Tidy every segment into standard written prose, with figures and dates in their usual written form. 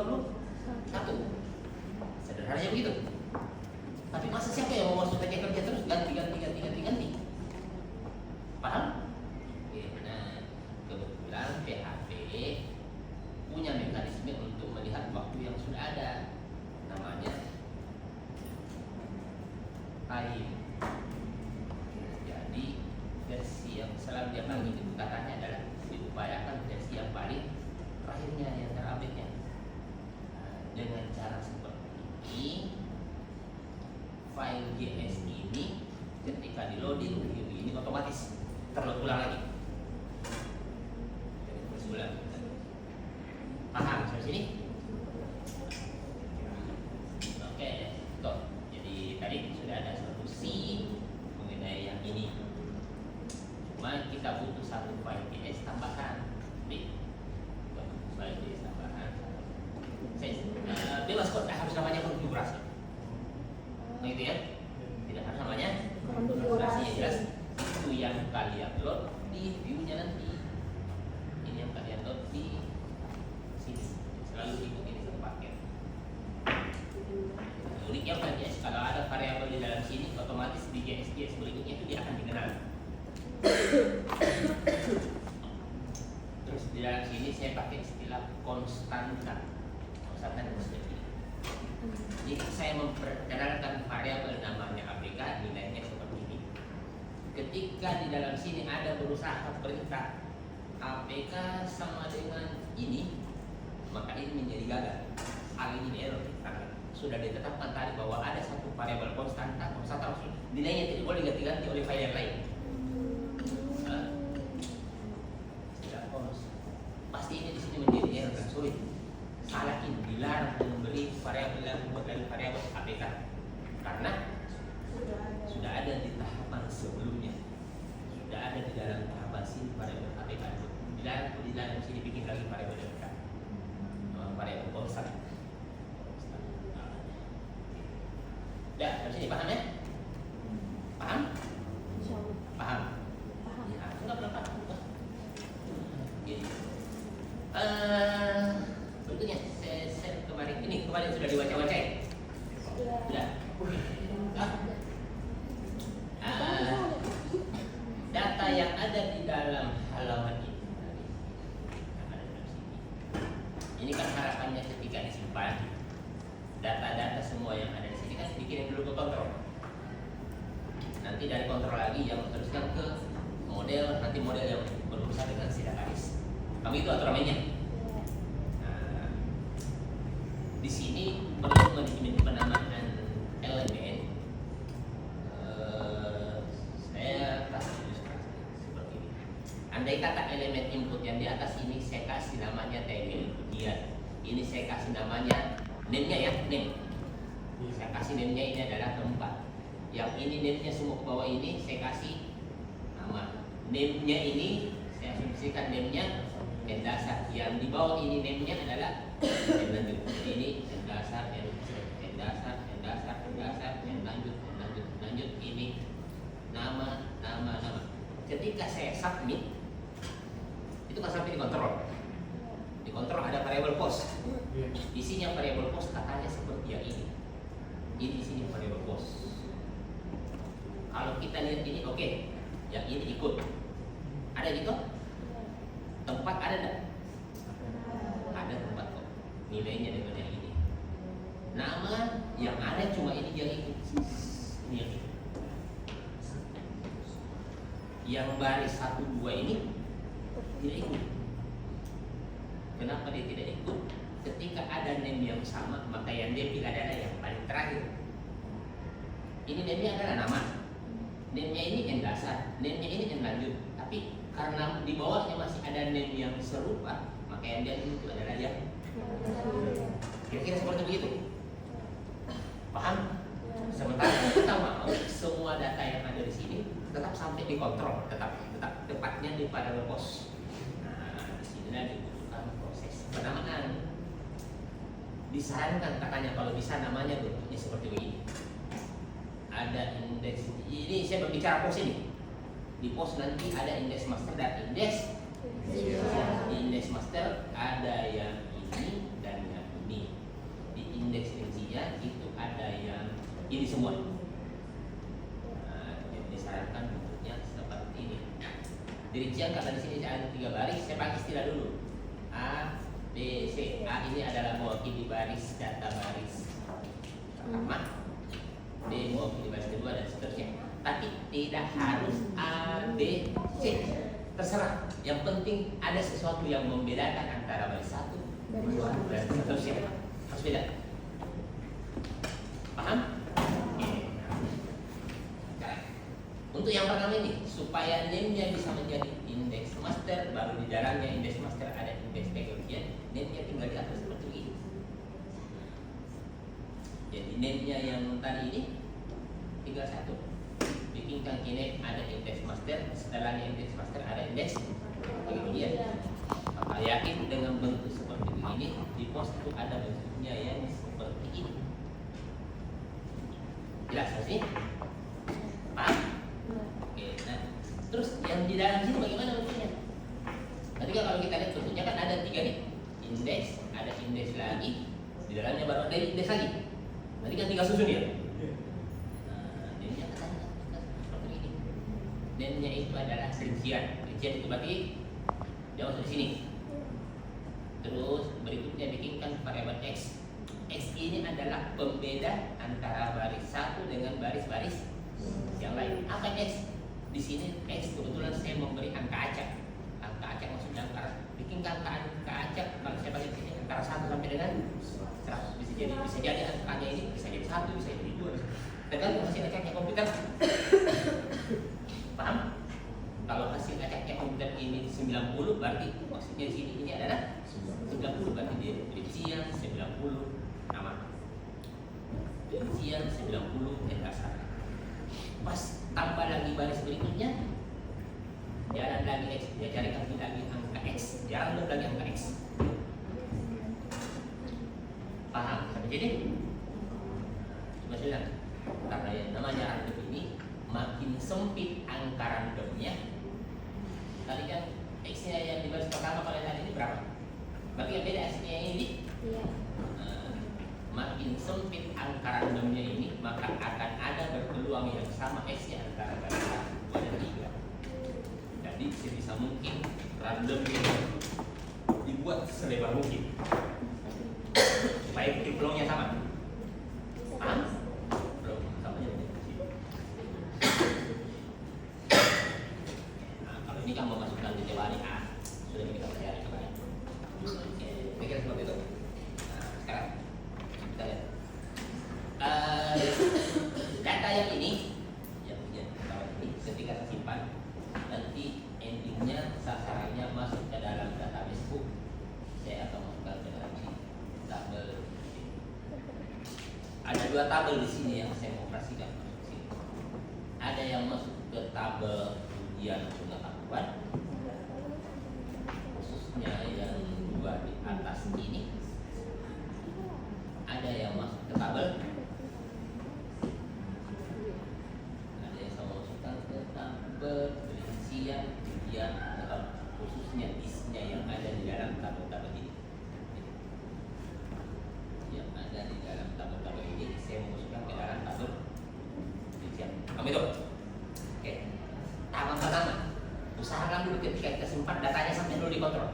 21. Sederhananya begitu. Tapi masa siapa yang mau masuk kerja terus ganti? Paham? Nah, kebetulan PHP punya mekanisme untuk melihat waktu yang sudah ada, namanya time. Jadi versi yang selalu dia panggil itu katanya adalah diupayakan versi yang paling terakhirnya, yang terupdate-nya. Dengan cara seperti ini, file JS ini ketika di loading ini otomatis terload ulang lagi. Berulang. Paham sampai sini? Oke, tuh. Jadi tadi sudah ada solusi mengenai yang ini. Cuma kita butuh satu file JS tambahan. Nih, file JS tambahan. Bebas kok, harus namanya konfigurasi. Nah, gitu ya? Tidak harus namanya konfigurasi, yang jelas itu yang kalian load di view-nya nanti. Ini yang kalian load di sini. Selalu ikutin satu paket. Uniknya kan JS, kalau ada variabel di dalam sini, otomatis di JS berikutnya itu dia akan dikenal. Terus di dalam sini saya pakai istilah konstanta. Konstanta seperti ini. Jika saya memperkenalkan variabel namanya APK, nilainya seperti ini. Ketika di dalam sini ada berusaha perintah APK sama dengan ini, maka ini menjadi gagal. Hal ini error karena sudah ditetapkan tadi bahwa ada satu variabel konstanta maksudnya nilainya tidak boleh diganti oleh file yang lain. Pasti ini di sini menjadi error dan sulit. Salah ini dilarang memberi variabel yang membuat dari variabel APK karena sudah ada di tahapan sebelumnya, sudah ada di dalam tahapan sini variabel APK itu di dalam sini bikin lagi variabel APK, variabel konstan. Ya, dari sini paham ya? Paham? Paham? Ya, enggak pernah paham. Gitu. Berikutnya saya kemarin sudah dibaca-baca ya? Sudah. Data yang ada di dalam halaman ini, ini kan harapannya ketika disimpan, data-data semua yang ada di sini kan dikirim dulu ke kontrol. Nanti dari kontrol lagi yang teruskan ke model, nanti model yang berurusan dengan si database. Kami itu aturan mainnya. Nah, di sini perlu manajemen penamaan elemen. Saya kasih ilustrasi seperti ini. Andai kata elemen input yang di atas ini saya kasih namanya table, kemudian ini saya kasih namanya name-nya ya, name. Saya kasih name-nya ini adalah tempat. Yang ini name-nya semua ke bawah ini saya kasih nama. Name-nya ini saya asumsikan name-nya yang dasar, yang di bawah ini name-nya adalah yang lanjut. Ini yang dasar, yang dasar, yang dasar, yang dasar, yang lanjut, ini nama. Ketika saya submit, itu kan sampai dikontrol. Dikontrol ada variabel post. Isinya variabel post katanya seperti yang ini. Ini isinya variabel post. Kalau kita lihat ini oke, yang ini ikut. Ada gitu? Tempat ada enggak? Ada tempat kok. Nilainya dengan yang ini. Nama yang ada cuma ini yang ikut. Ini yang ikut. Yang baris 1, 2 ini tidak ikut. Kenapa dia tidak ikut? Ketika ada name yang sama, maka yang dia pilih adalah yang paling terakhir. Ini name-nya adalah nama. Name-nya ini yang dasar, name-nya ini yang lanjut. Tapi karena di bawahnya masih ada name yang serupa, maka yang dia itu adalah yang kira-kira seperti begitu. Paham? Sementara kita mau semua data yang ada di sini tetap sampai dikontrol, tetap tepatnya di pada pos. Nah, di sini dibutuhkan proses penamaan. Disarankan katanya kalau bisa namanya bentuknya seperti begini. Ada indeks, ini saya berbicara pos ini. Di pos nanti ada indeks master dan indeks. Di indeks master ada yang ini dan yang ini. namanya itu ada yang ini semua. Nah, jadi disarankan bentuknya seperti ini. Dirincian karena di sini ada 3 baris, saya pakai istilah dulu. A, B, C. A ini adalah mewakili baris data baris pertama, B mewakili baris kedua dan seterusnya. Tapi tidak harus A, B, C. Terserah. Yang penting ada sesuatu yang membedakan antara baris 1, 2, dan seterusnya. Harus beda. Paham? Untuk yang pertama ini, supaya name-nya bisa menjadi indeks master, baru di dalamnya indeks master ada indeks teknologi, name-nya tinggal diatur seperti ini. Jadi name-nya yang tadi ini tinggal satu. Bikinkan kini ada indeks master, setelahnya indeks master ada indeks teknologi. Maka yakin dengan bentuk seperti ini, di pos itu ada bentuknya yang seperti ini. Jelas sih? Paham? Oke, nah terus yang di dalam sini bagaimana bentuknya? Nanti kalau kita lihat bentuknya kan ada 3 nih, indeks, ada indeks lagi, di dalamnya baru ada indeks lagi. Nanti kan tinggal susun ya. Nah, name-nya katanya seperti ini. Name-nya itu adalah rincian. Rincian itu berarti dia masuk di sini. Terus berikutnya bikinkan variabel x. X ini adalah pembeda antara baris 1 dengan baris-baris yang lain. Apa X? Di sini X kebetulan saya memberi angka acak. Angka acak maksudnya angka. Bikinkan angka acak kalau saya bagi sini antara 1 sampai dengan 100. Bisa jadi angkanya ini bisa jadi 1, bisa jadi 2. Tergantung hasil acaknya komputer. Paham? Kalau hasil acaknya komputer ini 90, berarti maksudnya di sini ini adalah 90, berarti dia rincian 90 nama. Rincian 90 dasar. Pas tambah lagi baris berikutnya, jalan lagi X, dia carikan lagi angka X, jalan lagi angka X. Paham sampai sini? Coba silakan. Karena yang namanya random ini makin sempit angka randomnya. Tadi kan X-nya yang di baris pertama kalau tadi ini berapa? Berarti yang beda X-nya yang ini? Iya. Makin sempit angka randomnya ini, maka akan ada berpeluang yang sama X-nya antara baris 1, 2, dan 3. Jadi sebisa mungkin randomnya dibuat selebar mungkin supaya peluangnya sama. Paham? Belum sama aja. Nah, kalau ini kan memasukkan di teori A, sudah kita pelajari kemarin. Pikir seperti itu. Nah, sekarang kita lihat data yang ini, ketika tersimpan, nanti endingnya sasarannya masuk ke dalam database book. Saya akan masukkan ke dalam sini tabel. Ada 2 tabel di sini yang saya mau operasikan masuk sini. Ada yang masuk ke tabel ujian pengetahuan, khususnya yang 2 di atas ini. Ada yang masuk ke tabel, ada yang saya masukkan ke tabel rincian ujian pengetahuan, khususnya isinya yang ada di dalam tabel-tabel ini. Yang ada di dalam tabel-tabel ini saya masukkan ke dalam tabel rincian. Kamu itu? Oke. Tahap pertama, usahakan dulu ketika kita simpan datanya sampai dulu dikontrol.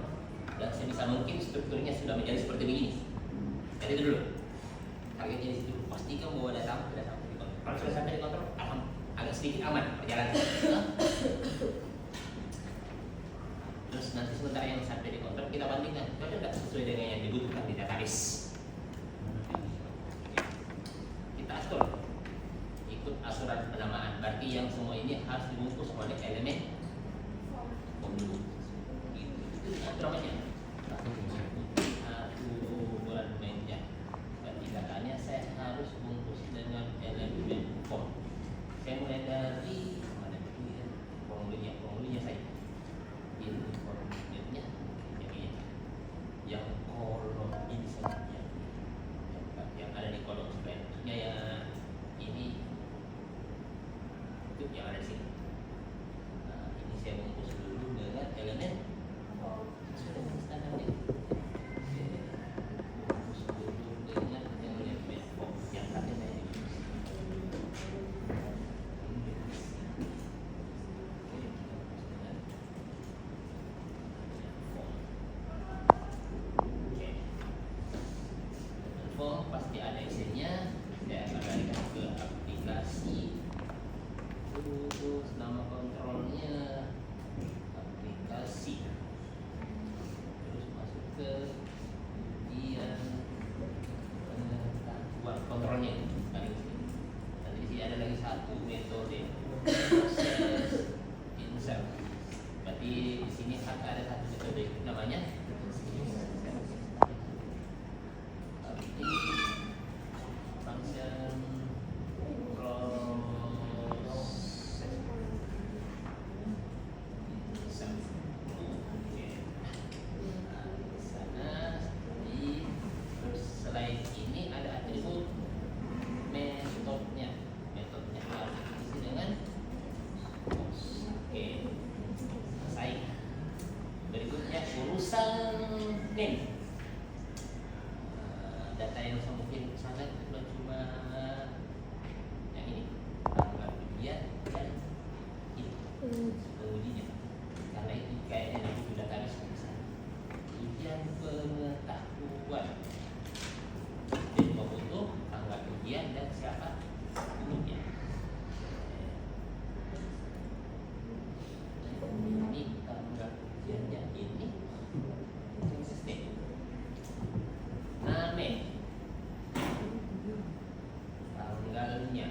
Dan sebisa mungkin strukturnya sudah menjadi seperti begini. Jadi itu dulu. Targetnya di situ. Pastikan bahwa data sudah sampai dikontrol. Kalau sudah sampai dikontrol, agak sedikit aman perjalanan. Terus nanti sementara yang sampai dikontrol kita bandingkan, cocok tidak sesuai dengan yang dibutuhkan di database. Kita atur, ikut asuran penamaan. Berarti yang semua ini harus dibungkus oleh elemen pembunuh. Itu atur namanya. Aturan meja. Berarti datanya saya harus bungkus dengan elemen form. Saya mulai dari mana dulu ya? Formulirnya saya. Ini formulirnya yang kolom ini saja. Yang ada di kolom sebelah. Maksudnya ya ini itu yang ada di sini. Nah, ini saya bungkus dulu dengan elemen sesuai dengan standarnya. Bungkus dulu dengan elemen form. lagi satu metode proses insert. Berarti di sini ada satu metode namanya function urusan name. Data yang saya mungkin sana itu cuma yang ini, tanggal ujian dan ini pengujinya. Karena itu kayaknya nanti sudah kami bisa ujian pengetahuan. Jadi membutuh tanggal ujian dan siapa gurunya. Ini tanggal ujiannya ini. Tanggalnya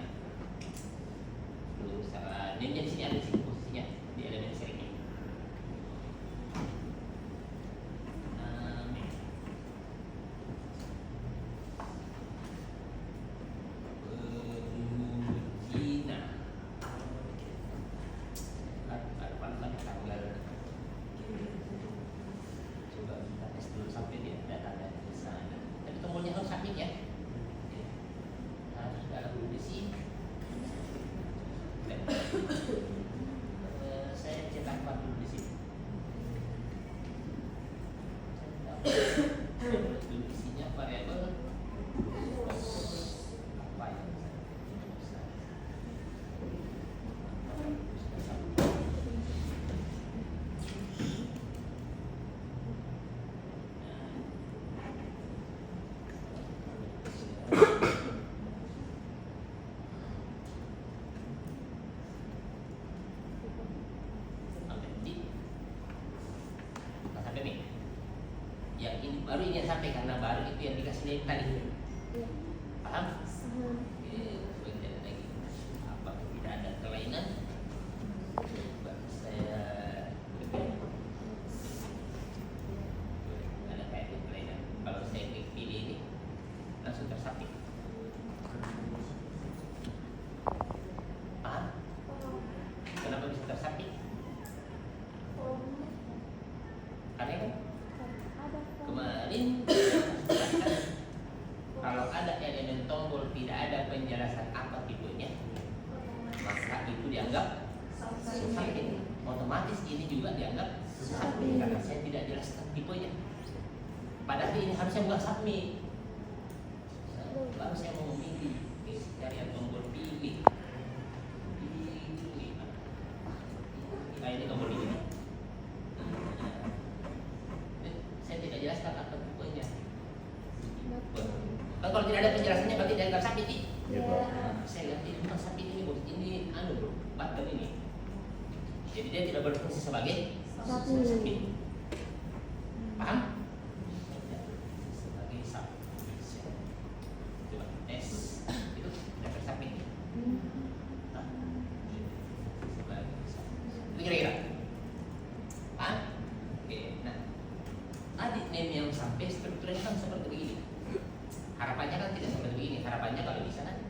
name-nya di sini ada di sini posisinya di elemen sering ini. Tanggal coba kita tes dulu sampai dia data di sana. Tapi tombolnya harus submit ya. Harus dalam di sini. Saya cetak 40 di sini. Isinya variabel apa yang yang ini baru ini yang sampai karena baru itu yang dikasih name tadi. Paham? Oke, sebentar lagi. Apa tidak ada kelainan? Coba saya ada kayak kelainan. Kalau saya klik pilih ini langsung tersapit. Paham? Kenapa bisa tersapit? Aneh kan? Kemarin kalau ada elemen tombol tidak ada penjelasan apa tipenya, maka itu dianggap submit. Otomatis ini juga dianggap submit karena saya tidak jelaskan tipenya. Padahal ini harusnya bukan submit. Baru saya mau memilih carian tombol pilih. Nah ini tombol ini. Jelaskan apa tipenya. Kalau tidak ada penjelasannya berarti dianggap submit. Saya ganti bukan submit ini, ini bro, button ini. Jadi dia tidak berfungsi sebagai submit. Paham? Sebagai submit. Coba tes itu tidak tersubmit. Sebagai submit. Itu kira-kira. Paham? Oke, nah. Tadi name yang sampai strukturnya kan seperti begini. Harapannya kan tidak seperti begini. Harapannya kalau bisa kan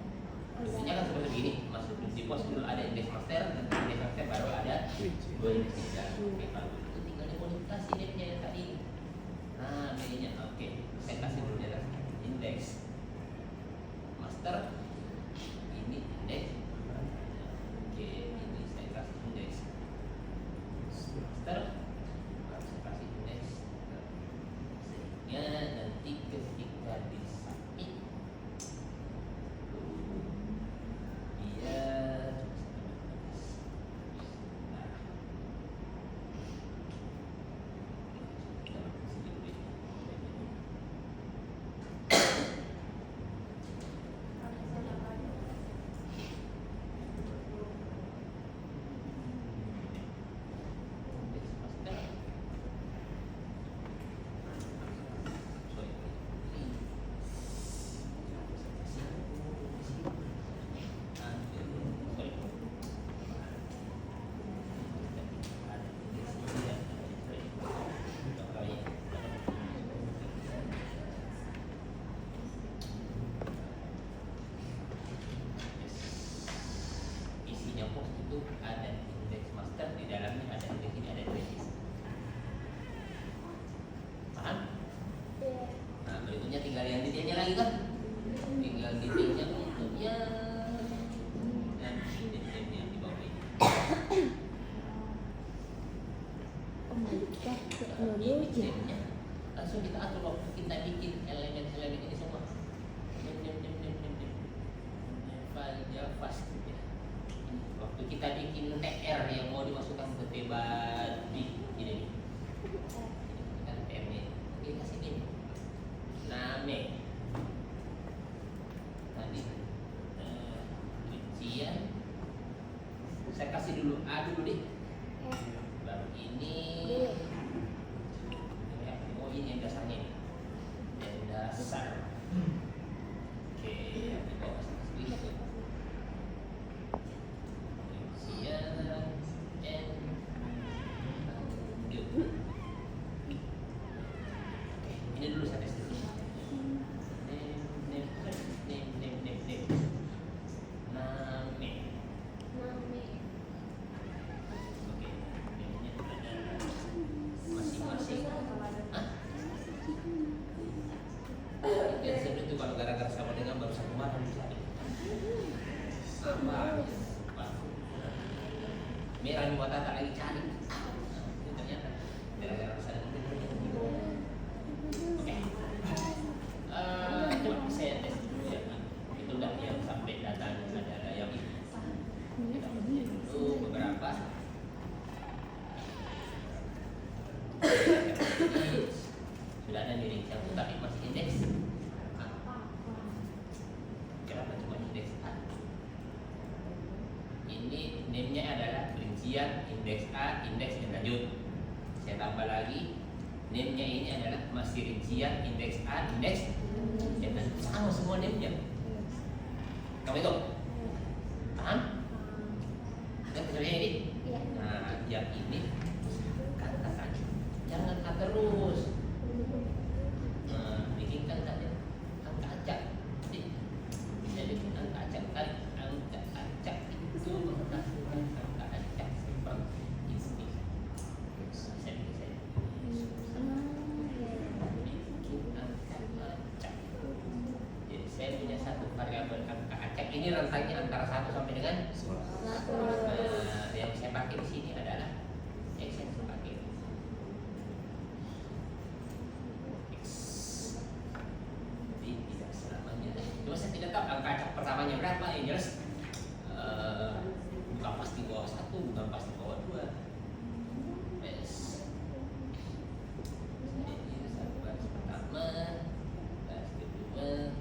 fungsinya kan seperti begini. Masuk di pos dulu ada index master, dan index master baru ada dua index master. Oke, kalau itu tinggal dimodifikasi name-nya yang tadi. Nah, name-nya oke. Saya kasih dulu ya index master. Ini index. Oke, ini saya kasih index master. Ya, nanti ketika disubmit dia punya pos itu ada indeks master, di dalamnya ada indeks ini, ada traces. Paham? Nah, berikutnya tinggal yang detailnya lagi kan? Tinggal detailnya untuknya dan detailnya yang di bawah ini. Detailnya langsung kita atur waktu kita bikin elemen-elemen ini semua. File JavaScript ya. Waktu kita bikin TR yang mau dimasukkan ke tebal di ini nih. Kan TR-nya. Oke, kasih ini. Name. Tadi rincian. Saya kasih dulu A dulu deh. Baru ini. Oh, ini yang dasarnya ini. Yang dasar. Oke, yang di bawah sini. Ini dulu saya tes dulu. Name. Oke, namanya ada masing-masing. Hah? Dan sebenarnya itu kalau gara-gara sama dengan baru satu malam dicari. Apa? Merah buat tak lagi cari. Ini ternyata gara-gara kesana. Oke. Coba saya tes dulu ya. Itu enggak yang sampai datanya ada yang ini. Kita lihat dulu beberapa. Sudah ada di rincian tapi masih indeks. Kenapa cuma indeks A? Ini name-nya adalah rincian indeks A, indeks dan lanjut. Saya tambah lagi, name-nya ini adalah masih rincian indeks A, indeks dan lanjut. Sama semua name-nya. Kamu itu? Paham? Kan kecuali ini? Nah, yang ini kata saja. Jangan kata terus. Nah, bikin kata saja. Angka acak. Jadi angka acak tarik, angka acak itu menghasilkan angka acak seimbang ini. Saya bikin angka acak. Jadi saya punya satu variabel angka acak. Ini rantainya antara 1 sampai dengan 10. Nah, yang saya pakai di sini adalah X yang saya pakai. X. Jadi tidak selamanya. Cuma saya tidak tahu angka acak pertamanya berapa. Yang jelas bukan pasti bawah 1, bukan pasti bawah 2. S. Jadi satu baris pertama, baris kedua.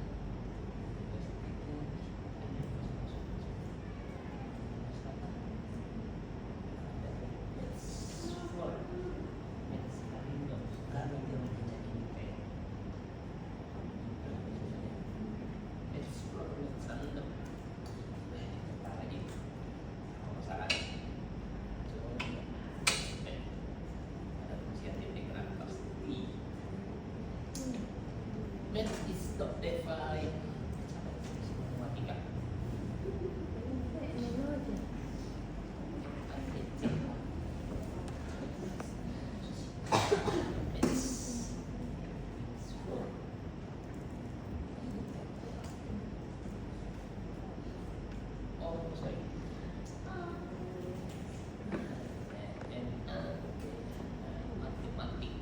Math is not defined. Matematika. Oh, sorry. Matematik.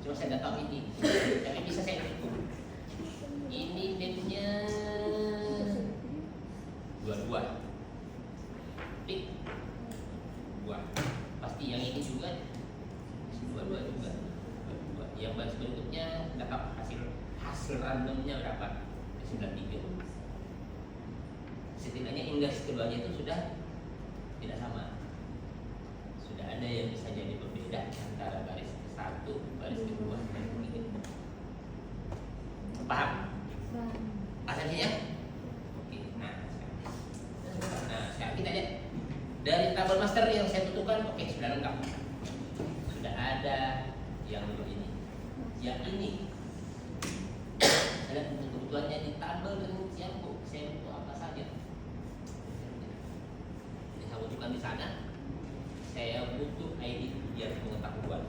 Cuma saya nggak tahu ini, tapi bisa saya hitung. Ini name-nya 22. Klik 2. Pasti yang ini juga 22 juga. 22. Yang baris berikutnya nggak tahu hasil randomnya berapa? 93. Setidaknya indeks keduanya itu sudah tidak sama. Sudah ada yang bisa jadi berbeda antara baris satu, baris kedua, dan ketiga. Paham? Asumsinya? Oke. Nah, sekarang kita lihat dari tabel master yang saya butuhkan, oke, sudah lengkap. Sudah ada yang ini. Yang ini ada kebutuhannya di tabel rincian kok. Saya butuh apa saja. Yang saya butuhkan di sana, saya butuh ID ujian pengetahuan.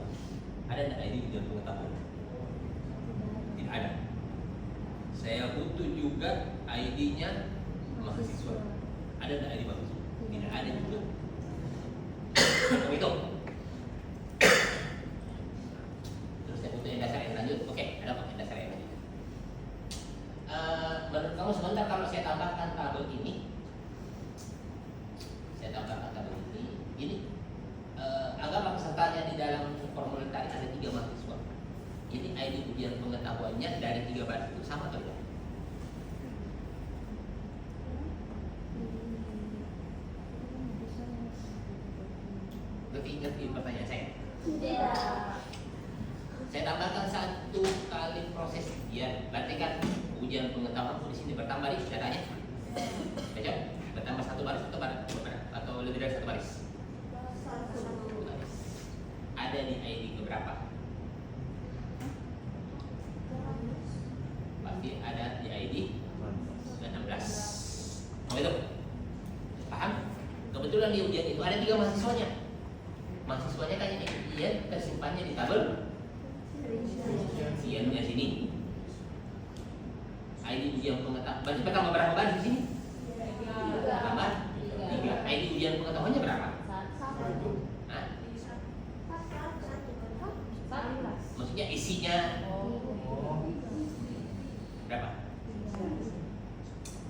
Ada tidak ID ujian pengetahuan? Tidak ada. Saya butuh juga ID-nya mahasiswa. Ada tidak ID mahasiswa? Tidak ada juga. Kamu hitung. Terus saya butuh yang dasar yang lanjut. Oke, ada kok yang dasar yang lanjut. Menurut kamu sebentar kalau saya tambahkan tabel ini, agama pesertanya di dalam formulir tadi ada 3 mahasiswa. Ini ID ujian pengetahuannya dari 3 baris itu sama atau tidak? Ngerti pertanyaan saya? Tidak. Saya tambahkan 1 kali proses ujian. Berarti kan ujian pengetahuan di sini bertambah di datanya. Baca, bertambah 1 baris atau lebih dari 1 baris? 1 baris. Ada di ID keberapa? Pasti ada di ID 16. Oh itu, paham? Kebetulan di ujian itu ada 3 mahasiswanya. Mahasiswanya kan ini ujian tersimpannya di tabel rinciannya sini. ID ujian pengetahuan. Berarti pertama berapa baris di sini? Tambah 3. ID ujian pengetahuannya berapa? 1. Hah? Maksudnya isinya berapa?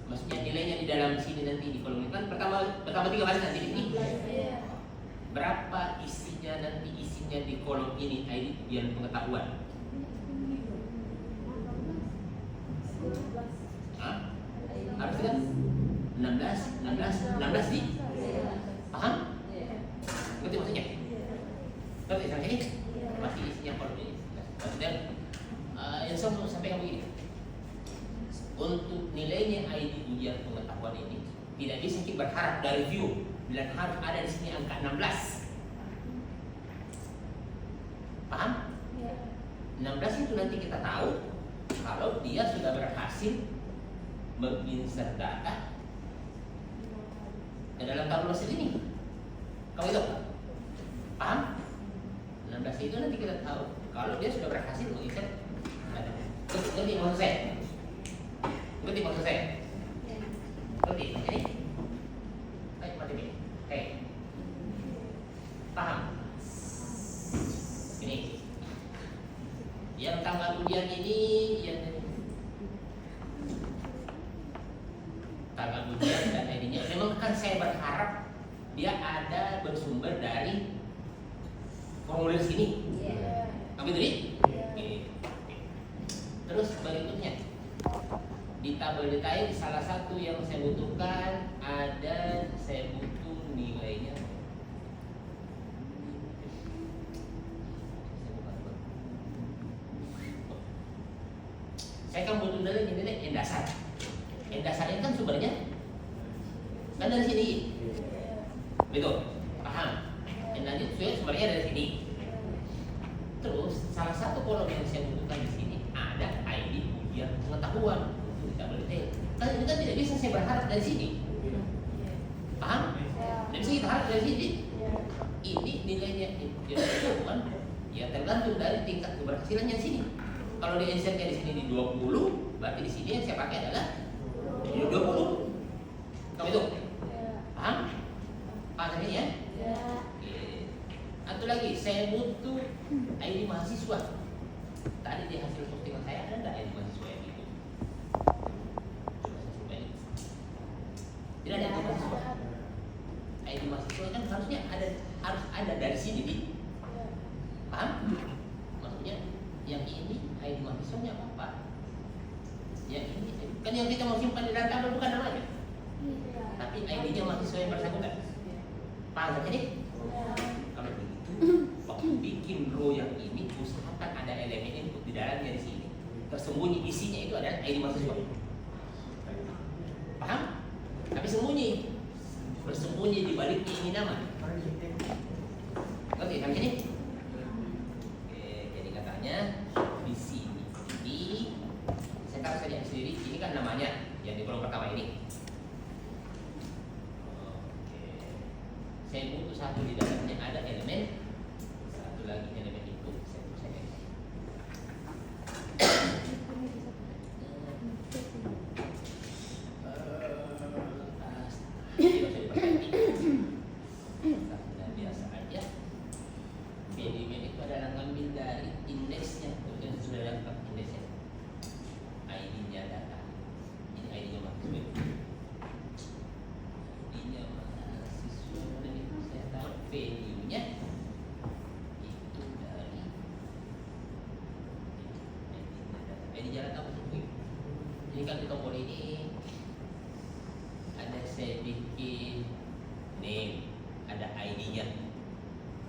Maksudnya nilainya di dalam sini nanti di kolom ini kan pertama 3 baris nanti di sini. Berapa isinya nanti di kolom ini ID ujian pengetahuan? Hah? Harus kan? 16 di? Paham? Ngerti maksudnya? Ngerti sampai ini? Masih isinya kolom ini. Maksudnya yang saya mau sampaikan begini. Untuk nilainya ID ujian pengetahuan ini tidak bisa kita berharap dari view dan harus ada di sini angka 16. Paham? 16 itu nanti kita tahu kalau dia sudah berhasil menginsert data ke dalam tabel Excel ini. Kamu itu paham? 16 itu nanti kita tahu kalau dia sudah berhasil menginsert data. Ngerti maksud saya? Ngerti maksud saya? Ngerti? Ini? Baik, mati ini. Oke. Paham? Ini. Yang tanggal ujian ini, yang tanggal ujian dan ID-nya. Memang kan saya berharap dia ada bersumber dari formulir sini. Kamu itu nih? Terus berikutnya di tabel detail salah satu yang saya butuhkan ada, saya butuh nilainya. Saya kan butuh nilai yang dasar. Yang dasar ini kan sumbernya kan dari sini. Betul, paham? Yang lanjut sumbernya dari sini. Terus salah satu kolom yang saya butuhkan di sini ada ID ujian pengetahuan. Kan ini kan tidak bisa saya berharap dari sini. Paham? Dan bisa kita harap dari sini. Ini nilainya pengetahuan ya tergantung dari tingkat keberhasilannya di sini. Kalau di insertnya di sini di 20, berarti di sini yang saya pakai adalah 20. Kamu itu? Paham? Paham ini ya? Satu lagi, saya butuh ID mahasiswa. Tadi di hasil postingan saya ada nggak ID mahasiswa yang itu? Tidak ada ID mahasiswa. ID mahasiswa kan harusnya harus ada dari sini, di. Paham? Maksudnya yang ini ID mahasiswanya apa? Yang ini kan yang kita mau simpan di dalam tabel bukan namanya, tapi ID-nya mahasiswa yang bersangkutan. Paham kan ini? Kalau begitu, waktu bikin row yang ini usahakan ada elemen input di dalamnya di sini. Tersembunyi isinya itu adalah ID mahasiswa. Paham? Tapi bersembunyi di baliknya ini nama. kan di tombol ini ada saya bikin name, ada ID-nya.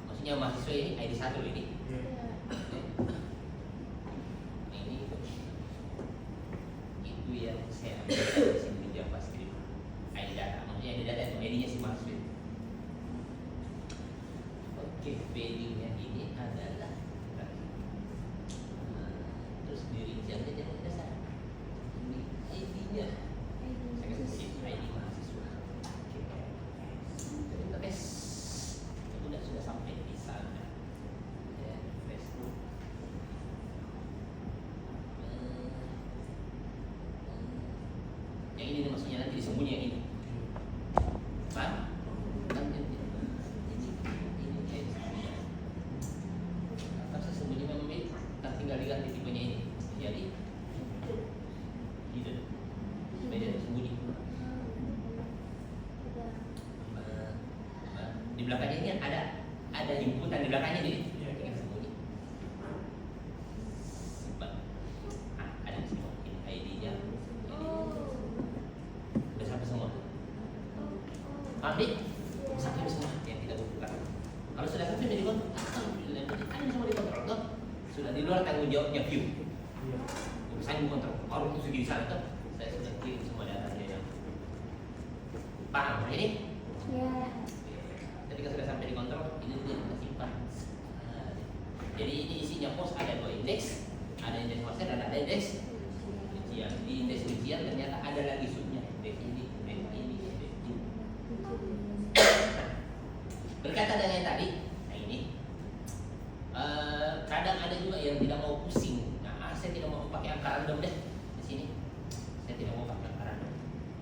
Maksudnya mahasiswa ini ID 1 ini. Ini itu yang saya ambil dari sini di JavaScript. ID data, maksudnya ID data itu ID-nya si mahasiswa. Oke, value-nya ini adalah terus dirinciannya jangan dasar. Ini ID-nya. Saya kasih ID mahasiswa. Oke. Kita tes. Sudah sampai di sana. Ya, Facebook. Yang ini maksudnya nanti disembunyi yang ini. Paham? Atau sesungguhnya memang ini tinggal diganti tipenya ini. Jadi gitu. Supaya dia tersembunyi. Di belakangnya ini ada inputan di belakangnya jadi tinggal sembunyi. Simpan. Ada di sini ini ID-nya. Udah sampai semua. Paham nih? Sampai semua yang tidak buka. Kalau sudah sampai di kontrol, ada semua di kontrol tuh. Sudah di luar tanggung jawabnya view. Saya mau kontrol. Kalau itu sudah di sana tuh, saya sudah kirim semua datanya. Paham ini? Ya. Ketika sudah sampai di kontrol, ini dia kita simpan. Jadi ini isinya post ada 2 indeks, ada indeks master dan ada indeks rincian. Di indeks rincian ternyata ada lagi subnya, indeks ini, indeks ini, indeks ini. Berkaitan dengan yang tadi, nah ini kadang ada juga yang tidak mau pusing. Nah, saya tidak mau pakai angka random deh di sini. Saya tidak mau pakai angka random.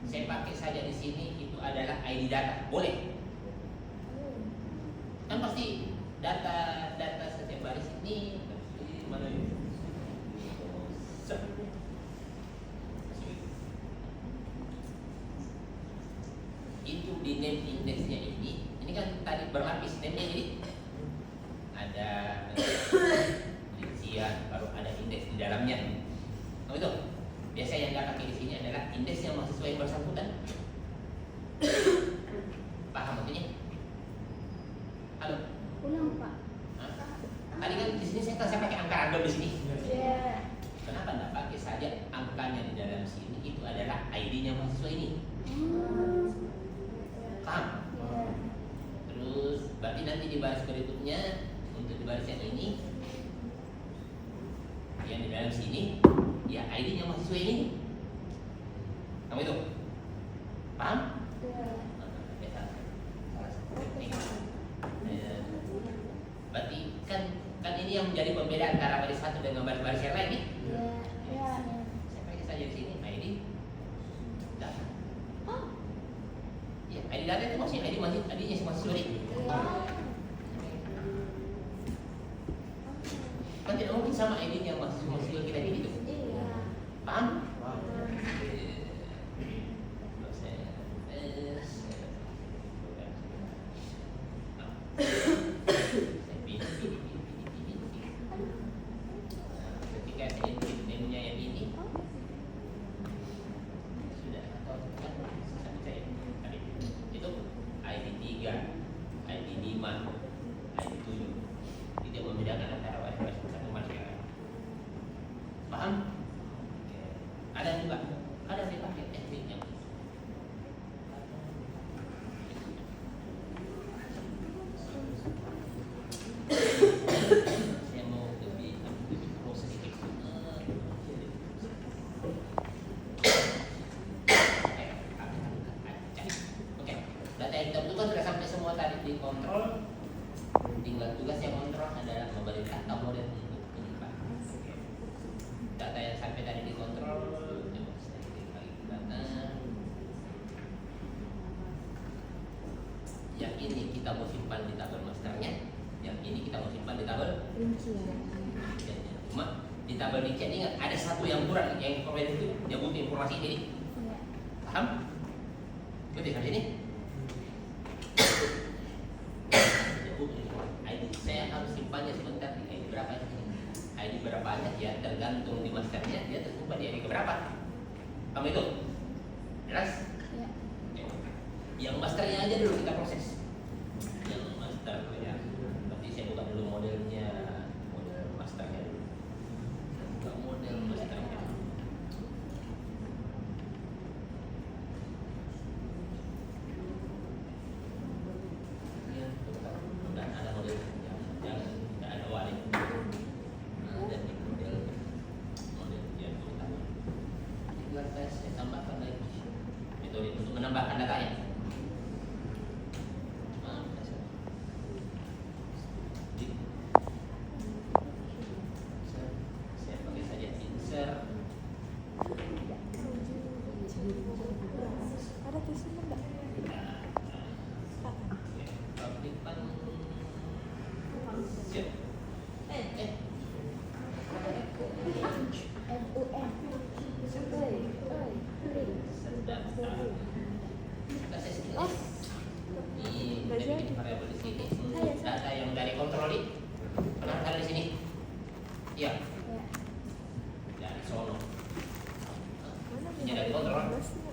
Saya pakai saja di sini itu adalah ID data, boleh. Kan pasti data setiap baris ini mana ini? Itu di name indexnya ini kan tadi berlapis name-nya jadi ada rincian, baru ada indeks di dalamnya. Oh itu biasa yang nggak pakai di sini adalah indeks yang mahasiswa yang bersangkutan. Paham maksudnya? Halo. Ulang, Pak. Tadi kan di sini saya pakai angka random di sini. Ya. Kenapa enggak pakai saja angkanya di dalam sini itu adalah ID-nya mahasiswa ini? Paham? Ya. Terus berarti nanti di baris berikutnya untuk di baris yang ini yang di dalam sini ya ID-nya mahasiswa ini. Kamu itu? Paham? Ya. Salah satu teknik. Berarti kan ini yang menjadi pembeda antara baris satu dengan baris yang lain nih. Ya. Ya. Saya pakai saja di sini ID data. Ya, ID data itu maksudnya ID-nya si mahasiswa nih. Kan tidak mungkin sama ID-nya mahasiswa kita ini gitu. Iya. Paham? Ketika saya input name-nya yang ini sudah kan saya tadi itu ID 3, ID 5, ID 7 tidak membedakan antara baris satu baris yang lain. Paham? Oke. Ada juga ada dipakai tekniknya. Saya mau lebih proses sedikit. Oke, data yang kita butuhkan sudah sampai semua tadi di kontrol. Tinggal tugasnya kontrol adalah memberi data model untuk penyimpan. Data yang sampai tadi dikontrol, coba saya klik lagi ke data. Yang ini kita mau simpan di tabel masternya, yang ini kita mau simpan di tabel rinciannya. Cuma di tabel rincian ingat ada satu yang kurang, yang informasi itu yang butuh informasi ini. Paham? Betul sampai sini? ID saya harus simpannya sebentar di ID berapa ini? ID berapa aja ya tergantung di masternya dia tersimpan di ID keberapa. Kamu itu? Jelas? Ya. Oke. Yang masternya aja dulu kita proses. Yang master ya. Berarti saya buka dulu modelnya, model masternya dulu. Buka model masternya. Ya, udah ada model. Jangan tidak ada wali. Dan di model yang utama. Tinggal saya tambahkan lagi metode untuk menambahkan datanya. Saya pakai saja insert. Ada tisu enggak? Pabrikan siap. FUN. Sedang kita saya sini. Oh. Ini Nggak jadi. variabel di sini. Saya. Data yang dari kontrol ini. Pernah ada di sini? Iya. Ya. Dari sono. Mana Ini dari kontrol. bebasnya?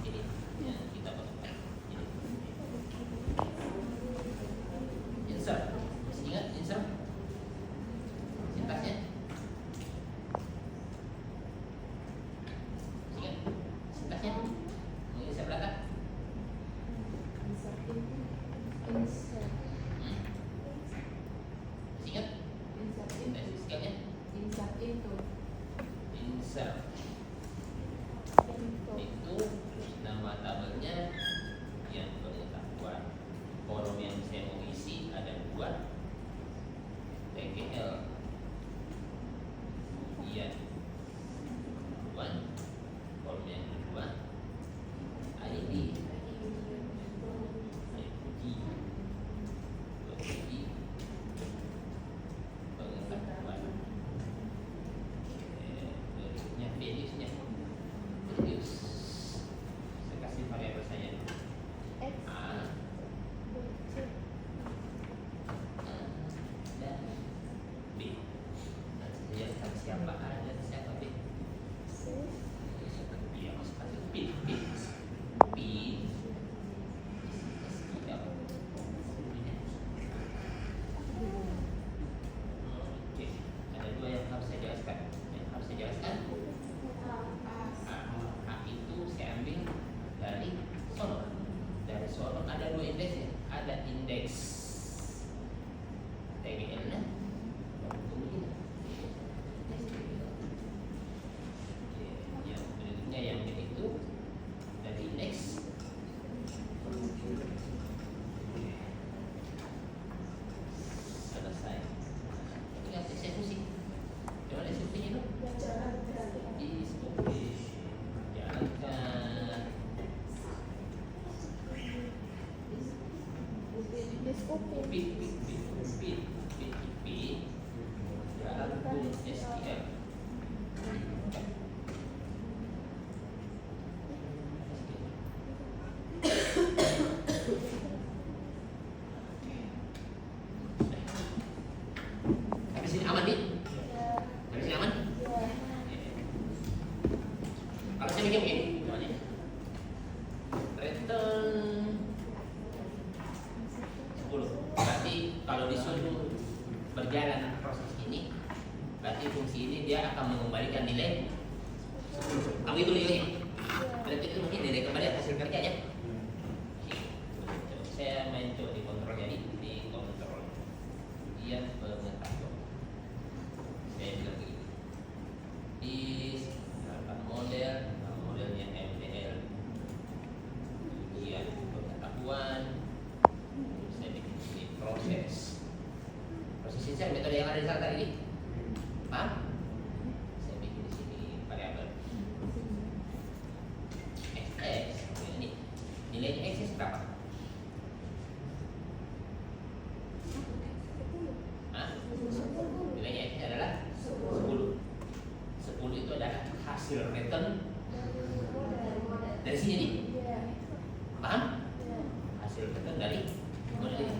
Ini yang kita masukkan. Ini. Insert. Masih ingat insert? Sintaksnya? Masih ingat? Sintaksnya? Mungkin saya belakang. Insert. Hmm? Masih ingat? Sintaksis skillnya? Insert. Itu nama tabelnya yang pengetahuan. Kolom yang saya mau isi ada 2. TGL. Iya. 2. Kolom yang kedua ID. Pengetahuan. Berikutnya values-nya. Values. Saya kasih variabel saya. X. A, dan B. Nanti saya lihat siapa A dan siapa B. Iya, masuk aja. B. Oke, ada 2 yang harus saya jelaskan. A itu saya ambil dari sono. Dari sono ada 2 indeksnya. Ada indeks TGL-nya. Yang berikutnya yang itu dari indeks. Selesai. Tinggal eksekusi. Coba eksekusinya dulu. Oke. Jalankan. Pit. Jalankan SQL. Habis ini aman nih? Habis ini aman? Kalau saya bikin begini, gimana? Return 10. Berarti kalau disuruh berjalan proses ini, berarti fungsi ini dia akan mengembalikan nilai 10. Kamu itu nilainya. Berarti itu mungkin nilai kembali hasil kerja ya. Saya main coba di kontrol jadi di kontrol. Iya pengetahuan. Saya bilang begini. Is modelnya MDL. Iya pengetahuan. Saya bikin ini proses insert metode yang ada di sana tadi. Paham? Saya bikin di sini variabel xx. Ini nilainya xx berapa? Hah? Nilainya xx adalah 10. 10 itu adalah hasil return dari sini nih. Paham? Hasil return dari model ini.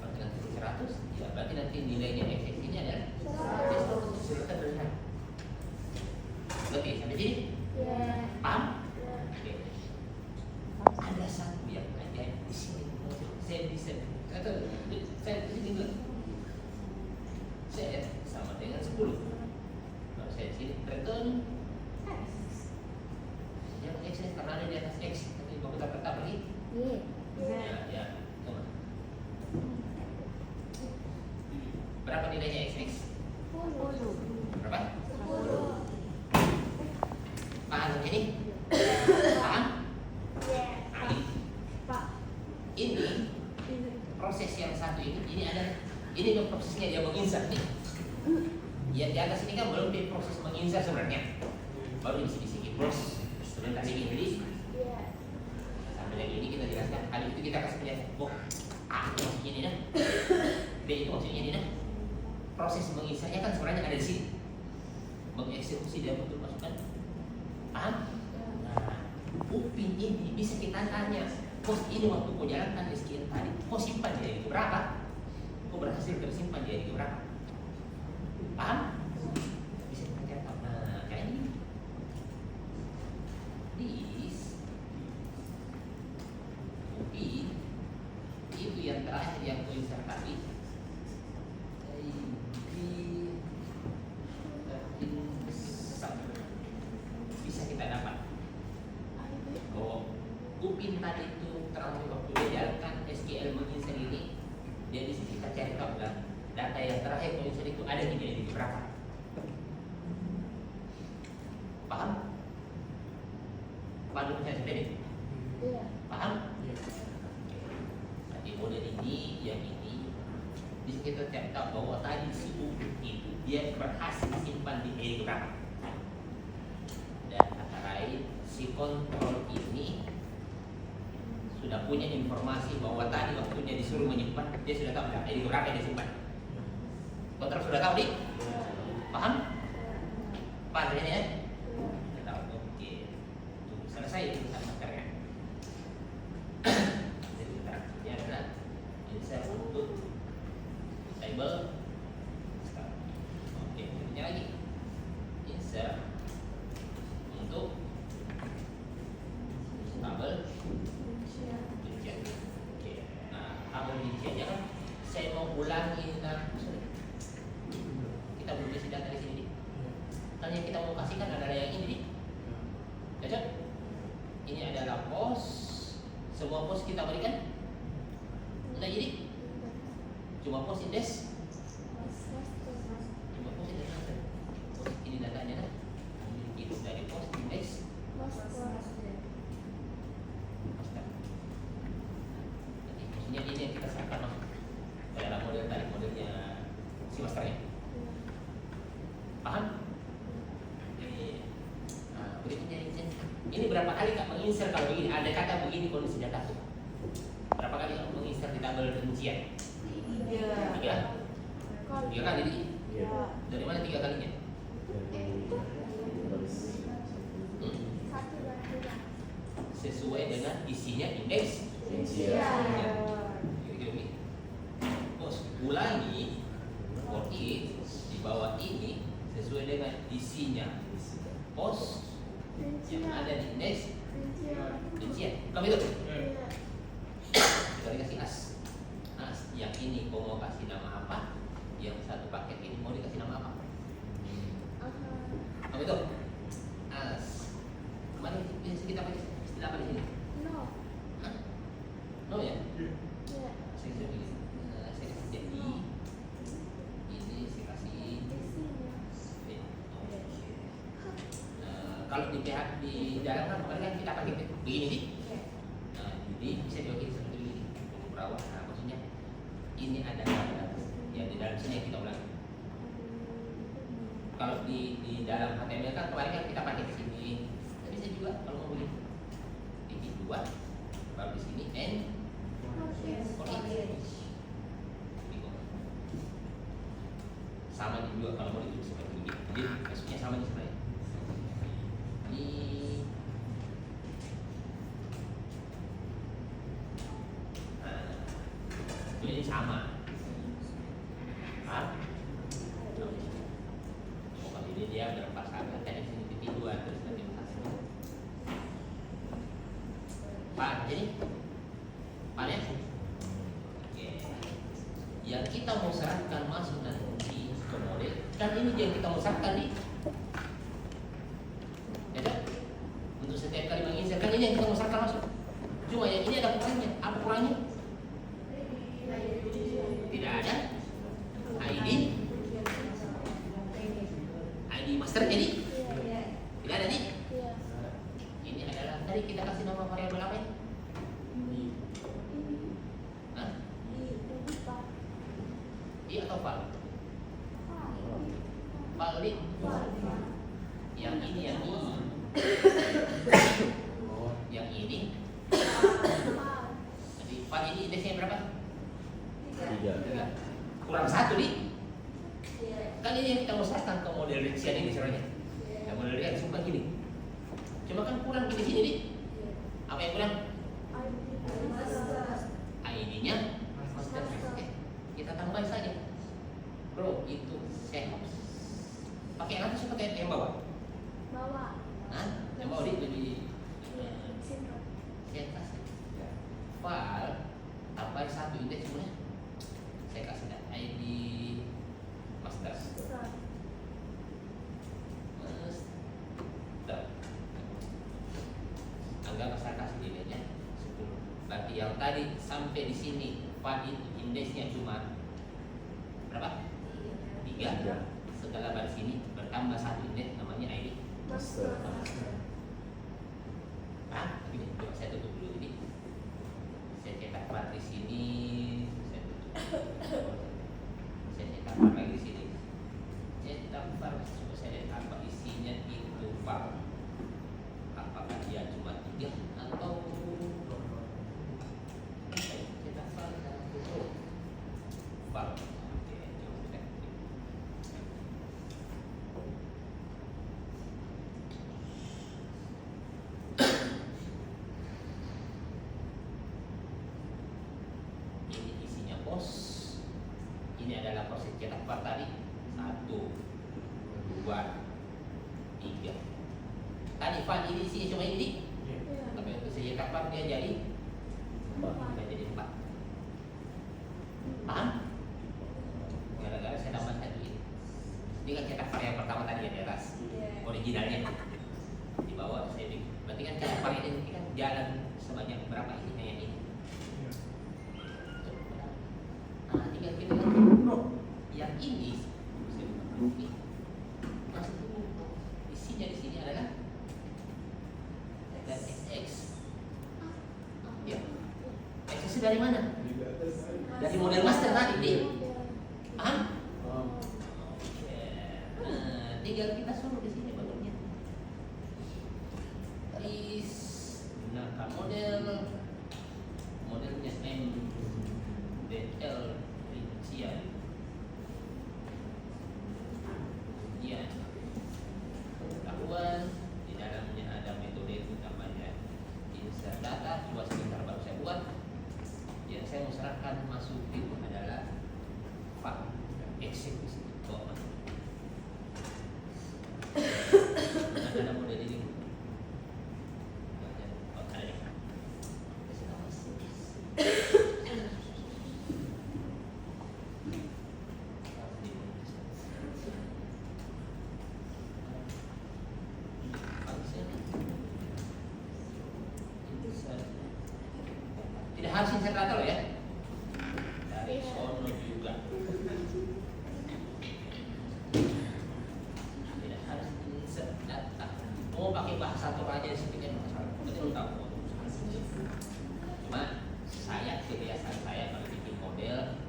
Kalau dengan 100, ya berarti nanti nilainya xx ini adalah hasil return dari sana. Oke, sampai Berapa nilainya XX? 10. Berapa? 10. Paham ini? Paham? Nah, Pak. ini proses yang satu ini ada, ini prosesnya dia menginsert nih. Ya di atas ini kan belum di proses menginsert sebenarnya, baru di sini proses sebentar ini. Jadi sampai yang ini kita jelaskan. Habis itu kita kasih penjelasan. Oh, A itu maksudnya ini dah, B itu maksudnya ini dah. Proses menginsertnya kan sebenarnya ada di sini. Mengeksekusi dia betul masukkan. Paham? Nah, upin ini bisa kita tanya. Pos ini waktu kau jalankan SQL tadi, kau simpan jadi berapa? Kau berhasil tersimpan jadi berapa? Paham? Bisa kita catat. Nah, kayak ini. This upin itu yang terakhir yang kau insert tadi. Bisa kita dapat. Oh, upin tadi itu terakhir waktu dia jalankan SQL menginsert ini, dia di sini kita cari tahu kan data yang terakhir menginsert itu ada di jadi berapa? Paham? Paham saya sendiri? Paham? Nanti model ini yang ini bisa kita cari tahu bahwa tadi si upin itu dia berhasil simpan di jadi berapa? Dan antara lain si kontrol ini sudah punya informasi bahwa tadi waktunya disuruh menyimpan, dia sudah tahu berapa ini berapa yang disimpan. Kontrol sudah tahu nih? Paham? Paham ini ya? Sudah tahu. Oke. Tuh, selesai urusan masternya. Jadi ini adalah insert untuk table. Oke, ini lagi insert untuk tabel rincian. Oke. Nah, tabel rinciannya kan saya mau ulangi kita belum isi data di sini. Kan yang kita mau kasihkan adalah yang ini. Cocok? Ini adalah pos. Semua pos kita berikan. Enggak jadi? Cuma pos indeks. Cuma pos indeks. Ini datanya dah. Ini dari pos indeks. Jadi maksudnya ini yang kita siapkan masuk ke dalam model tadi, modelnya si masternya. Paham? Jadi, nah, berikutnya ini berapa kali Kak menginsert kalau begini? Ada kata begini kondisi data tuh. Berapa kali Kak menginsert di tabel rincian? 3. 3 kali jadi. Dari mana 3 kalinya? Sesuai dengan isinya indeks rincian. Terus ulangi for each di bawah ini sesuai dengan isinya pos yang ada di indeks rincian. Kamu itu? Kita dikasih as. Yang ini kau mau kasih nama apa? Yang satu paket ini mau dikasih nama apa? Kamu itu? As. Kemarin kita pakai istilah apa di sini? No ya? Saya kasih jadi ini saya kasih. Kalau di pihak di dalam kan kemarin kan kita pakai begini sih. Nah, jadi bisa diwakili seperti ini. Berawal. Nah, maksudnya ini ada ya di dalam sini kita ulang. Kalau di dalam HTML kan kemarin kan kita pakai di sini. Tapi bisa juga kalau mau begini. Ini 2 baru di sini n sama juga kalau mau ditulis seperti ini. Jadi maksudnya sama nih sebenarnya. Ini sama. Kalau ini dia berempat kali, kan di sini titik 2 terus nanti 1. Paham jadi? Paham ya? Oke. Yang kita mau serahkan masuk nanti ke model, kan ini yang kita mau serahkan nih. Ya kan? Untuk setiap kali menginsert, kan ini yang kita mau serahkan masuk. Cuma yang ini ada kurangnya. Apa kurangnya? Tidak ada ID I atau fal? Fal di. Yang ini yang I. Yang ini. Jadi fal ini indeksnya berapa? 3. Kurang 1 di. Kan ini yang kita usahakan ke model rincian ini sebenarnya. Ya, model rincian cuma gini. Cuma kan kurang di sini di. Apa yang kurang? ID-nya master. Oke, kita tambah saja. Bro, itu sehops. Pakai yang atas atau pakai yang bawah? Hah? Yang bawah di lebih atas. File tambah 1 indeks sebenarnya. Saya kasih ID master. Anggap saya kasih nilainya 10. Berarti yang tadi sampai di sini file itu indeksnya cuma berapa? 3. Segala baris ini bertambah 1 indeks namanya ID master. Ini coba saya tutup dulu ini. Saya cetak file di sini. Saya tutup. Saya cetak file lagi di sini. Cetak file. Coba saya lihat apa isinya itu file. Apakah dia cuma 3 atau cetak file dalam bentuk file. Ini isinya pos. Ini adalah proses cetak file tadi. 1, 2, 3. Tadi file ini isinya cuma ini. Tapi untuk saya cetak file dia jadi 4. Paham? Gara-gara saya tambah tadi ini. Ini kan cetak file yang pertama tadi ya di atas. Originalnya di bawah saya bikin. Berarti kan cetak file ini kan jalan sebanyak berapa isinya yang ini. Tinggal kita yang ini masih isinya di sini adalah dan XX. Ya, XX dari mana? Dari model master tadi, di. Paham? Tinggal kita suruh di sini bentuknya. Is gunakan modelnya MDL rincian. Pengetahuan di dalamnya ada metode itu namanya insert data. Coba sebentar baru saya buat. Yang saya mau serahkan masukin adalah file eksekusi. Ada model ini. Ada nih. Tidak harus insert data loh ya. Dari sono juga. Tidak harus insert data. Mau pakai bahasa Toraja di sini kan masalah. Betul tahu. Cuma saya kebiasaan saya kalau bikin model,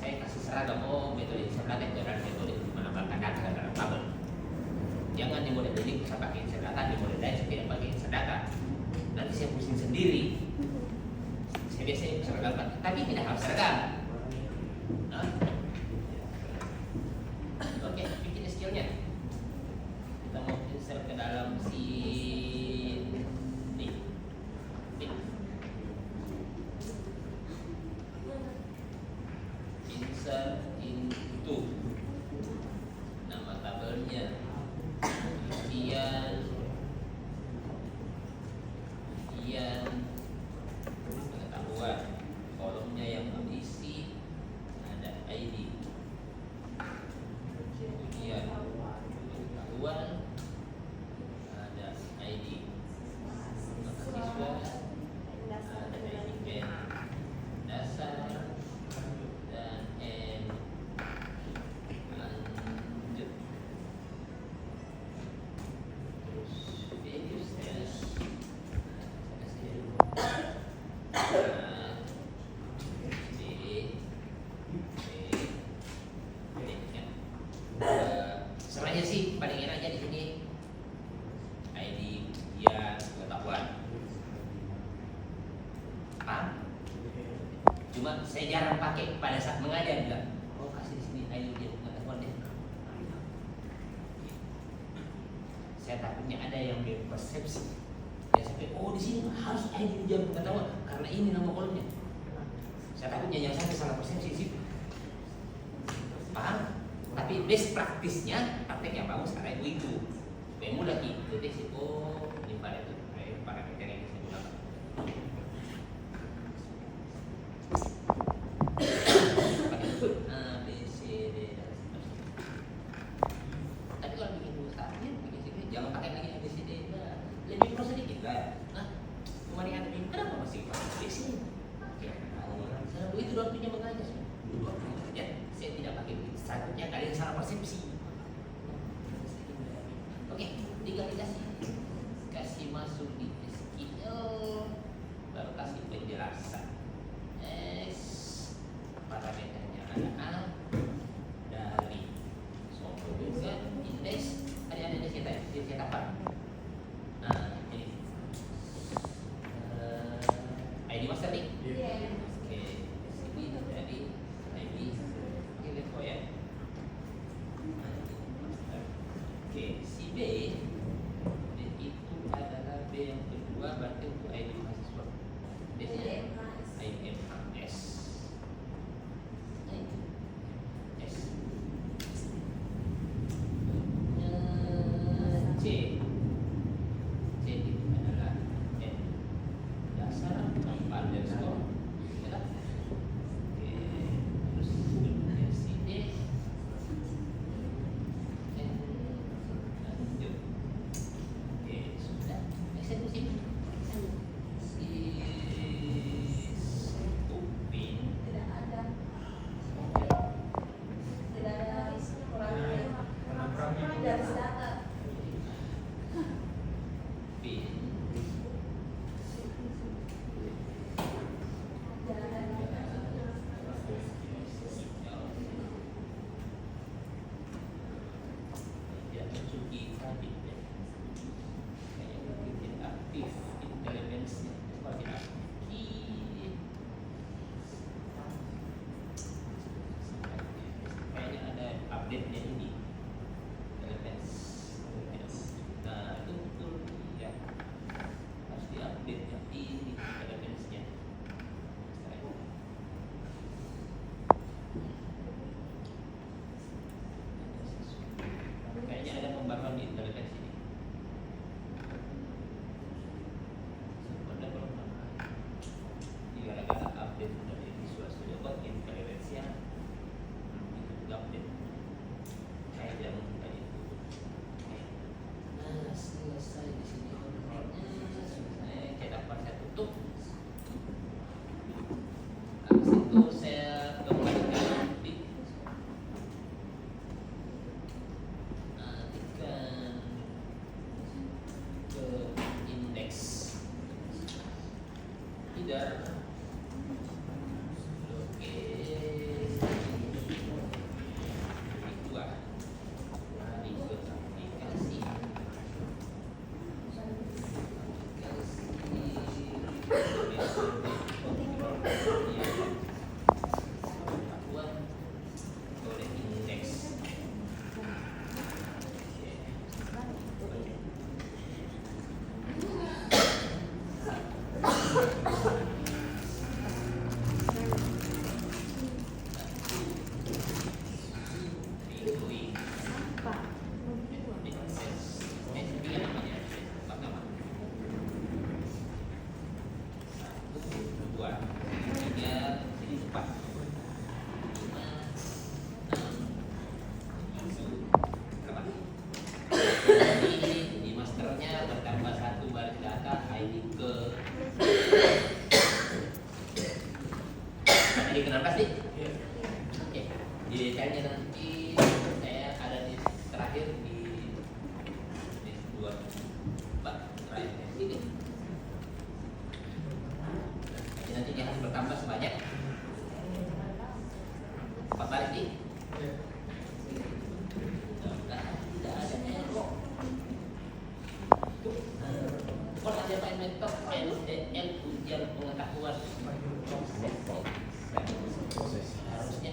saya kasih seragam. Oh, metode insert data itu adalah metode menambahkan data dalam tabel. Jangan di model ini bisa pakai insert data, di model lain saya tidak pakai insert data. Nanti saya pusing sendiri. Saya biasanya seragam, tapi tidak harus seragam. Oke, bikin skillnya. Kita mau insert ke dalam scene. Nih. Insert into nama tabelnya. Kemudian pengetahuan, kolomnya yang berisi ada ID. Kemudian pengetahuan ada ID mahasiswa, ada ID band dasar dan N saat mengajar bilang, oh kasih di sini ayo dia pengetahuan deh. Saya takutnya ada yang berpersepsi. Ya sampai oh di sini harus ID dia pengetahuan karena ini nama kolomnya. Saya takutnya yang sampai salah persepsi di situ. Paham? Tapi best praktisnya praktek yang bagus karena itu supaya mudah deteksi. Oh ini pada itu parameter yang saya gunakan. Pakai itu A, B, C, D dan seterusnya. Tapi kalau bikin mustahil, bikin sini jangan pakai lagi A, B, C, D. Nah, lebih pro sedikit lah. Nah, kemarin ada ini kenapa masih pakai A, B, C? Saya begitu waktunya mengajar. Ya, saya tidak pakai begitu. Takutnya kalian salah persepsi. Oke, tinggal kasih masuk di SQL, baru kasih penjelasan. Parameternya ada A dari sombong juga indeks ada saya dapat. Nah ini ID master nih. Oke, sini jadi ID. Oke, let's go ya. Oke, si B itu adalah B yang kedua, berarti untuk ID mahasiswa. Biasanya ID MHS. C itu adalah N dasar tanpa underscore, ya. Oke, terus berikutnya si D N lanjut. Oke, sudah eksekusi. Si Upin Tidak ada garis datar. Pin ya Suki tadi ya. Kayaknya bikin aktif intelligence-nya seperti aktif. Kayaknya ada update-nya ini. Intelligence. Nah, itu betul ya. Harus diupdate ya ini intelligence-nya. Kayaknya ada pembaruan di intelligence ini. Sebenarnya kalau gara-gara update dari Visual Studio Code intelligence-nya itu juga update. Saya tidak membuka itu. Nah, selesai di sini kontrolnya. Selesai, saya dapat saya tutup. Habis itu saya kembalikan di ketikkan ke indeks either. Oke, dua lari ke aplikasi pengetahuan oleh indeks. Di masternya bertambah satu baris data ID ke ID kenapa sih? Oke, di detailnya nanti saya ada di terakhir di dua terakhir ini. Nanti dia harus bertambah sebanyak 4 baris nih. Tidak ada error. Kalau ada main metode LDL ujian pengetahuan harusnya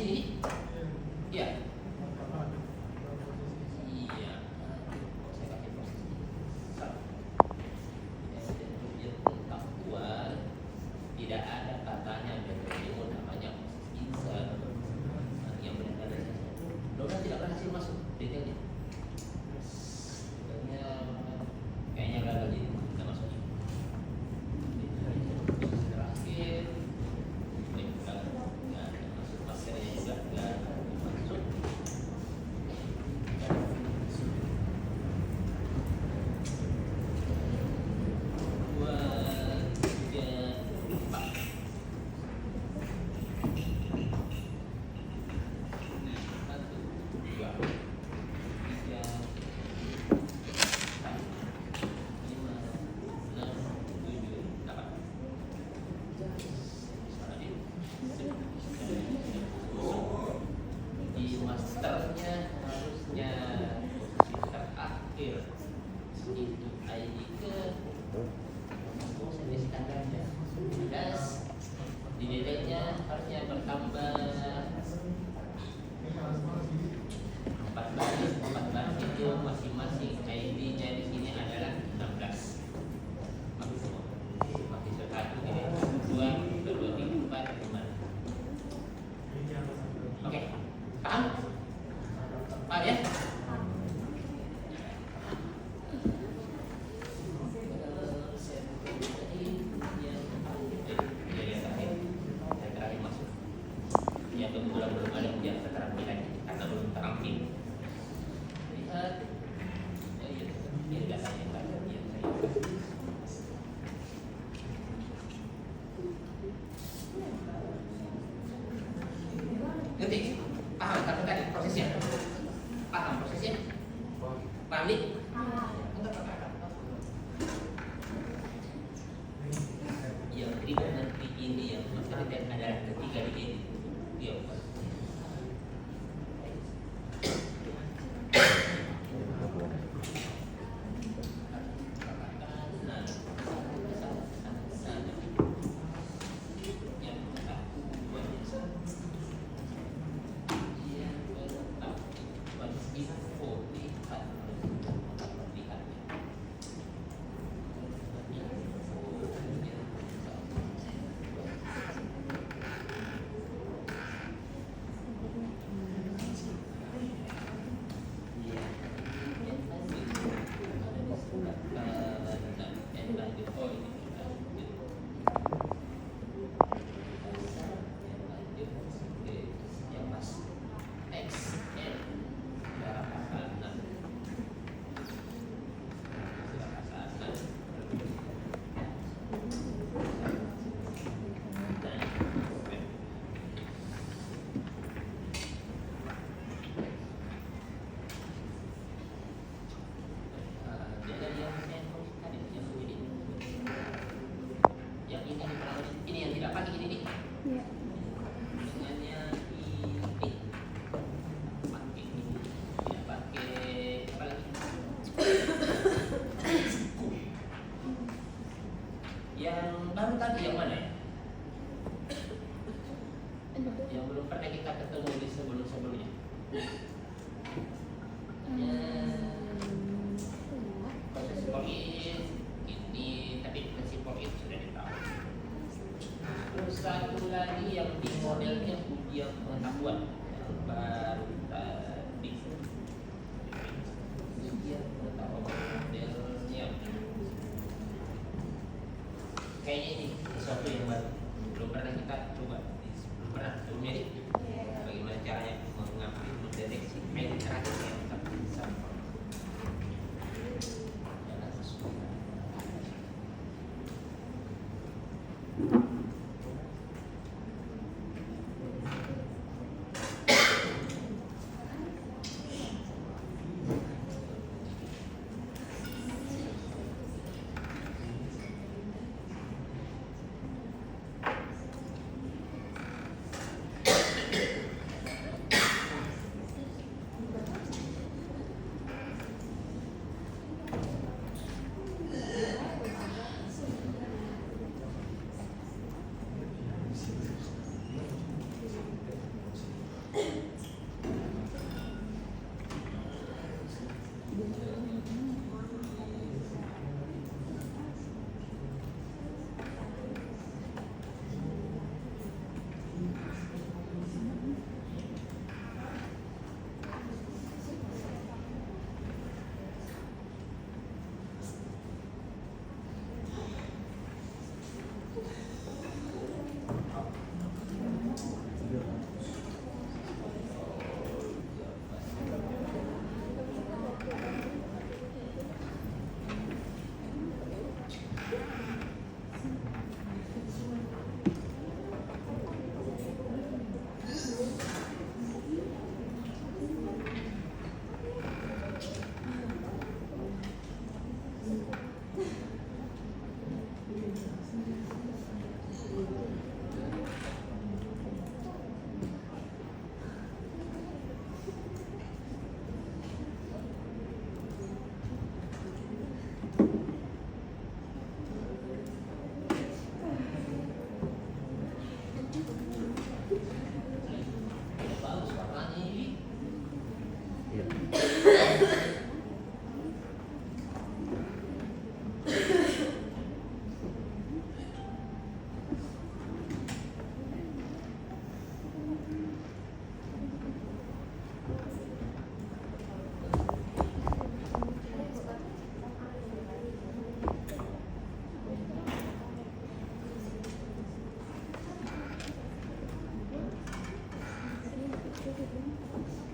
sini. Iya. Iya. Saya pakai posisi. Yang pengetahuan tidak ada katanya bertemu namanya insert yang benar ada Dona tidak berhasil masuk detailnya. Detailnya kayaknya gagal jadi kita masuk. Terakhir, nggak masuk materinya juga nggak masuk. Dua, tiga, empat. Satu, dua, tiga, empat, lima, enam, tujuh, delapan. Di masternya harusnya posisi terakhir itu ID ke saya standarnya gas di detailnya harusnya bertambah 14 itu masing-masing ID-nya di sini adalah 16. Maksud semua. Maksud satu ini 2, 3, 4, 5. Oke, paham? Paham ya? Yang terakhir masuk. Ya kebetulan belum ada yang terampil lagi karena belum terampil. Lihat, ini datanya yang saya. Ngerti? Paham tadi prosesnya? Paham prosesnya? Paham nih? Yang ketiga nanti ini yang maksudnya adalah ketiga di ini. Dia baru tadi yang mana ya? Yang belum pernah kita ketemu di sebelum-sebelumnya. Proses poin ini, tapi prinsip poin sudah ditahu. Terus satu lagi yang di modelnya ujian pengetahuan yang baru tadi. Ujian pengetahuan modelnya. Kayaknya ini sesuatu yang baru, belum pernah kita coba, belum pernah sebelumnya nih. Bagaimana caranya mengambil, mendeteksi mail terakhir yang kita bisa. Jangan masuk. Oke,